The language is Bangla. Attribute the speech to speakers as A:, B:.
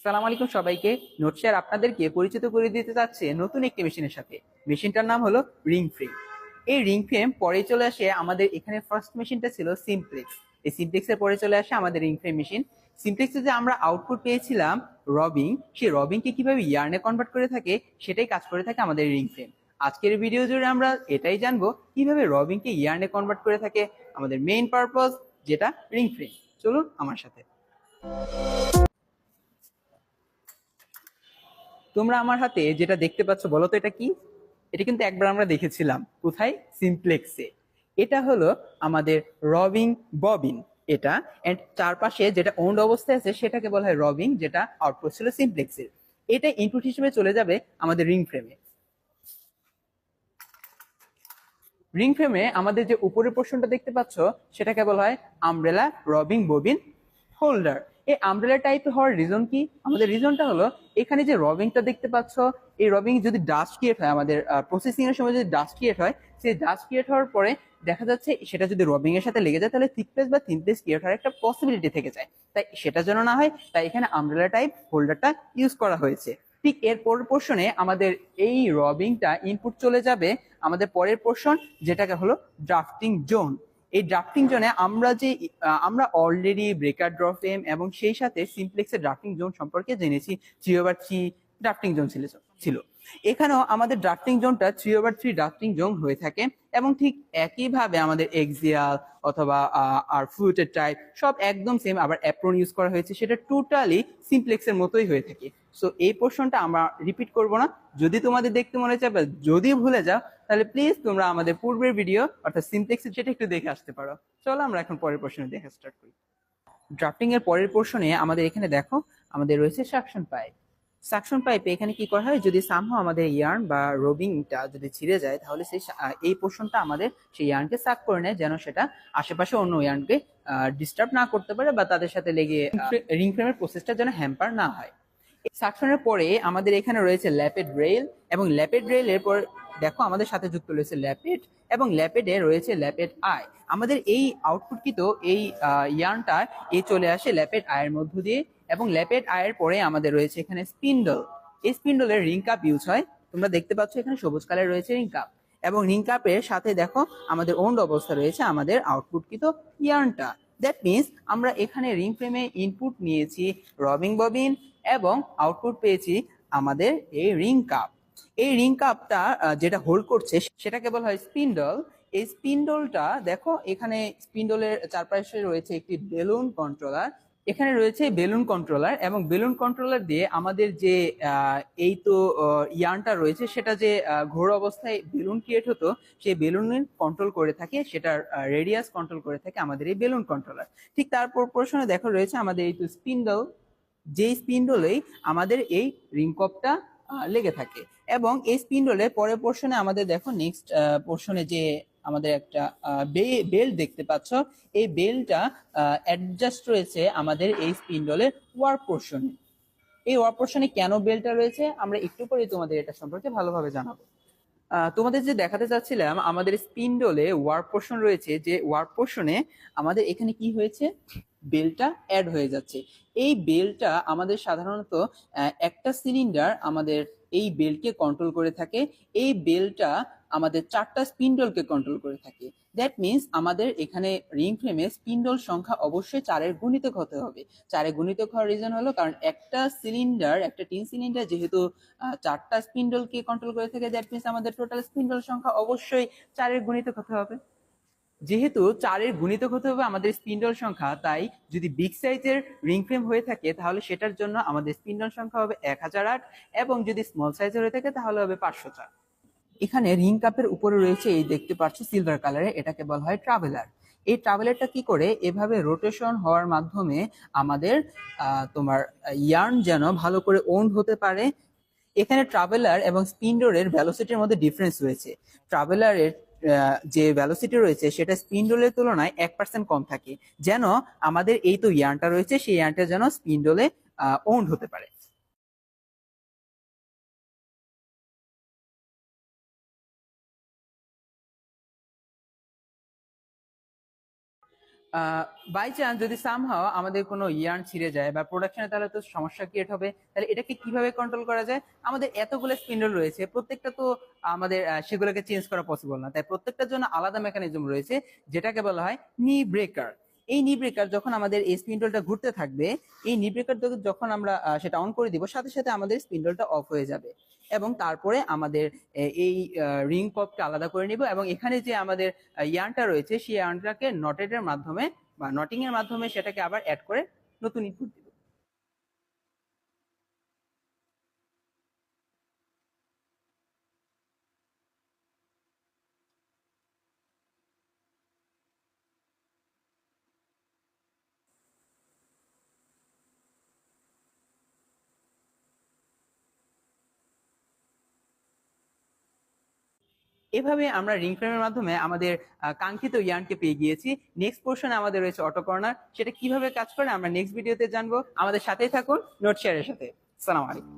A: সালাম আলাইকুম সবাইকে। নোট শেয়ার আপনাদেরকে পরিচিত করে দিতে যাচ্ছে নতুন একটি মেশিনের সাথে। মেশিনটার নাম হলো রিং ফ্রেম। এই রিং ফ্রেম পরে চলে আসে আমাদের এখানে ফার্স্ট মেশিনটা ছিল সিমপ্লেক্স। এই সিমপ্লেক্সের পরে চলে আসে আমাদের রিং ফ্রেম মেশিন। সিমপ্লেক্সে যে আমরা আউটপুট পেয়েছিলাম রবিং, সেই রবিংকে কিভাবে ইয়ার্নে কনভার্ট করে থাকে সেটাই কাজ করে থাকে আমাদের রিং ফ্রেম। আজকের ভিডিও জুড়ে আমরা এটাই জানবো কিভাবে রবিংকে ইয়ার্নে কনভার্ট করে থাকে আমাদের মেইন পারপাস, যেটা রিং ফ্রেম। চলুন আমার সাথে। তোমরা আমার হাতে যেটা দেখতে পাচ্ছ বলো তো এটা কি? এটা কিন্তু একবার আমরা দেখেছিলাম, কোথায়? সিমপ্লেক্সে। এটা হলো আমাদের রবিং ববিন। এটা এন্ড চারপাশে যেটা ওন্ড অবস্থায় আছে সেটাকে বলা হয় রবিং, যেটা আউটপুট ছিল সিমপ্লেক্সের। এটা ইনপুট হিসেবে চলে যাবে আমাদের রিং ফ্রেমে। রিং ফ্রেমে আমাদের যে উপরের পোর্শনটা দেখতে পাচ্ছ সেটাকে বলা হয় আমব্রেলা রবিং ববিন হোল্ডার। এই আমব্রেলা টাইপ হওয়ার রিজন কি? আমাদের রিজনটা হলো এখানে যে রবিংটা দেখতে পাচ্ছ, এই রবিং যদি ডাস্ট ক্রিয়েট হয়, আমাদের প্রসেসিং এর সময় যদি ডাস্ট ক্রিয়েট হয়, সেই ডাস্ট ক্রিয়েট হওয়ার পরে দেখা যাচ্ছে সেটা যদি রবিং এর সাথে লেগে যায় তাহলে থিকনেস বা থিননেস ক্রিয়েট হওয়ার একটা পসিবিলিটি থেকে যায়। তাই সেটা যেন না হয়, তাই এখানে আমব্রেলা টাইপ হোল্ডারটা ইউজ করা হয়েছে। ঠিক এর পরের পোর্শনে আমাদের এই রবিংটা ইনপুট চলে যাবে আমাদের পরের পোর্শন, যেটাকে হলো ড্রাফটিং জোন। এই ড্রাফটিং জোনে আমরা অলরেডি ব্রেকার ড্র ফ্রেম এবং সেই সাথে সিমপ্লেক্সের ড্রাফটিং জোন সম্পর্কে জেনেছি। 3/3 ড্রাফটিং জোন ছিল। এখানেও আমাদের ড্রাফটিং জোনটা 3/3 ড্রাফটিং জোন হয়ে থাকে এবং ঠিক একইভাবে আমাদের এক্সিয়াল অথবা আর ফ্লুটেড টাইপ সব একদম সেম। আবার অ্যাপ্রন ইউজ করা হয়েছে, সেটা টোটালি সিমপ্লেক্সের মতোই হয়ে থাকে। সো এই পোর্শনটা আমরা রিপিট করব না। যদি তোমাদের দেখতে মনে চায় বা যদি ভুলে যাও তাহলে প্লিজ তোমরা আমাদের পূর্বের ভিডিও অর্থাৎ সিমপ্লেক্স সেটা একটু দেখে আসতে পারো। চলো আমরা এখন পরের পোর্শনে দেখা স্টার্ট করি। ড্রাফটিং এর পরের পোর্শনে আমাদের এখানে দেখো আমাদের রয়েছে সাকশন পাইপ। সাকশন পাইপে এখানে কি করা হয়, যদি সামহাও আমাদের ইয়ার্ন বা রবিংটা যদি ছিঁড়ে যায় তাহলে এই পোর্শনটা আমাদের সেই ইয়ার্নকে সাক করে নেয়, যেন সেটা আশেপাশে অন্য ইয়ার্নকে ডিস্টার্ব না করতে পারে বা তাদের সাথে লেগে রিং ফ্রেমের প্রসেসটা যেন হ্যাম্পার না হয়। সাকশনের পরে আমাদের এখানে রয়েছে ল্যাপেড রেল, এবং ল্যাপেড রেলের পর দেখো আমাদের সাথে যুক্ত রয়েছে ল্যাপেড, এবং ল্যাপেডে রয়েছে ল্যাপেড আই। আমাদের এই আউটপুটকৃত এই ইয়ার্নটা চলে আসে ল্যাপেড আয়ের মধ্য দিয়ে, এবং ল্যাপেড আয়ের পরে আমাদের রয়েছে এখানে স্পিন্ডল। এই স্পিন্ডলের রিং কাপ ইউজ হয়। তোমরা দেখতে পাচ্ছ এখানে সবুজ কালার রয়েছে রিং কাপ, এবং রিং কাপের সাথে দেখো আমাদের ওন্ড অবস্থা রয়েছে আমাদের আউটপুটকৃত ইয়ার্নটা। দ্যাট মিনস আমরা এখানে রিং ফ্রেমে ইনপুট নিয়েছি রবিং ববিন এবং আউটপুট পেয়েছি আমাদের এই রিং কাপ। এই রিং কাপটা যেটা হোল্ড করছে সেটাকে বলা হয় স্পিন্ডল। এই স্পিন্ডলটা দেখো এখানে স্পিন্ডলের চারপাশে রয়েছে একটি বেলুন কন্ট্রোলার। এখানে রয়েছে বেলুন কন্ট্রোলার, এবং বেলুন কন্ট্রোলার দিয়ে আমাদের যে এই তো ইয়ার্নটা রয়েছে সেটা যে ঘোর অবস্থায় বেলুন ক্রিয়েট হতো, সেই বেলুনের কন্ট্রোল করে থাকে, সেটার রেডিয়াস কন্ট্রোল করে থাকে আমাদের এই বেলুন কন্ট্রোলার। ঠিক তারপর পোর্শনে দেখো রয়েছে আমাদের এই তো স্পিন্ডল, যেই স্পিন্ডলেই আমাদের এই রিং কাপটা লেগে থাকে। এবং এই স্পিন্ডলের পরের পোর্শনে আমাদের দেখো নেক্সট পোর্শনে যে আমাদের একটা বেল্ট দেখতে পাচ্ছ, এই বেল্টটা অ্যাডজাস্ট রয়েছে আমাদের এই স্পিন্ডলের ওয়ার্ক পোর্শনে। এই ওয়ার্ক পোর্শনে কেন বেল্টটা রয়েছে আমরা একটু পরে তোমাদের এটা সম্পর্কে ভালোভাবে জানাবো। তোমাদের যে দেখাতে চাচ্ছিলাম আমাদের স্পিন্ডলে ওয়ার্ক পোর্শন রয়েছে, যে ওয়ার্ক পোর্শনে আমাদের এখানে কি হয়েছে, বেলটা অ্যাড হয়ে যাচ্ছে। এই বেলটা আমাদের সাধারণত একটা সিলিন্ডার আমাদের এই বেলকে কন্ট্রোল করে থাকে। এই বেলটা আমাদের 4টা স্পিন্ডলকে কন্ট্রোল করে থাকে। দ্যাট মিনস আমাদের এখানে রিং ফ্রেমে স্পিন্ডল সংখ্যা অবশ্যই 4-এর গুণিতক হতে হবে। 4-এ গুণিতক হওয়ার রিজন হলো কারণ একটা সিলিন্ডার, একটা টিন সিলিন্ডার যেহেতু 4টা স্পিন্ডলকে কন্ট্রোল করে থাকে, দ্যাট মিনস আমাদের টোটাল স্পিন্ডল সংখ্যা অবশ্যই 4-এর গুণিতক হতে হবে। যেহেতু 4-এর গুণিতক হতে হবে আমাদের স্পিন্ডল সংখ্যা, তাই যদি বিগ সাইজের রিং ফ্রেম হয়ে থাকে তাহলে সেটার জন্য আমাদের স্পিন্ডল সংখ্যা হবে 1008, এবং যদি স্মল সাইজের হয়ে থাকে তাহলে হবে 504। এখানে রিং কাপের উপরে রয়েছে এই দেখতে পাচ্ছ সিলভার কালারে, এটাকে বলা হয় ট্রাভেলার। এই ট্রাভেলারটা কি করে, এভাবে রোটেশন হওয়ার মাধ্যমে আমাদের তোমার ইয়ার্ন যেন ভালো করে ওন্ড হতে পারে। এখানে ট্রাভেলার এবং স্পিন্ডলের ভ্যালোসিটির মধ্যে ডিফারেন্স রয়েছে। ট্রাভেলারের যে ভ্যালোসিটি রয়েছে সেটা স্পিন্ডলের তুলনায় 1% কম থাকে, যেন আমাদের এই তো ইয়ার্নটা রয়েছে সেই ইয়ার্নটা যেন স্পিন্ডলে ওন্ড হতে পারে। বাই চান্স যদি সামহাও আমাদের কোনো ইয়ার্ন ছিঁড়ে যায় বা প্রোডাকশনে, তাহলে তো সমস্যা ক্রিয়েট হবে। তাহলে এটাকে কিভাবে কন্ট্রোল করা যায়? আমাদের এতগুলো স্পিন্ডল রয়েছে, প্রত্যেকটা তো আমাদের সেগুলোকে চেঞ্জ করা পসিবল না, তাই প্রত্যেকটার জন্য আলাদা মেকানিজম রয়েছে, যেটাকে বলা হয় নি ব্রেকার। এই নি ব্রেকার যখন আমাদের এই স্পিন্ডলটা ঘুরতে থাকবে, এই নি ব্রেকার যখন আমরা সেটা অন করে দিব, সাথে সাথে আমাদের স্পিন্ডলটা অফ হয়ে যাবে। এবং তারপরে আমাদের এই রিং পপকে আলাদা করে নিব, এবং এখানে যে আমাদের ইয়ার্নটা রয়েছে সেই ইয়ার্নটাকে নটেডের মাধ্যমে বা নটিং এর মাধ্যমে সেটাকে আবার অ্যাড করে নতুন ইনপুট দিব। এভাবে আমরা রিং ফ্রেমের মাধ্যমে আমাদের কাঙ্ক্ষিত ইয়ার্নকে পেয়ে গিয়েছি। নেক্সট পোর্শনে আমাদের রয়েছে অটো কর্নার, সেটা কিভাবে কাজ করে আমরা নেক্সট ভিডিওতে জানবো। আমাদের সাথেই থাকুন নোট শেয়ারের সাথে। সালাম আলাইকুম।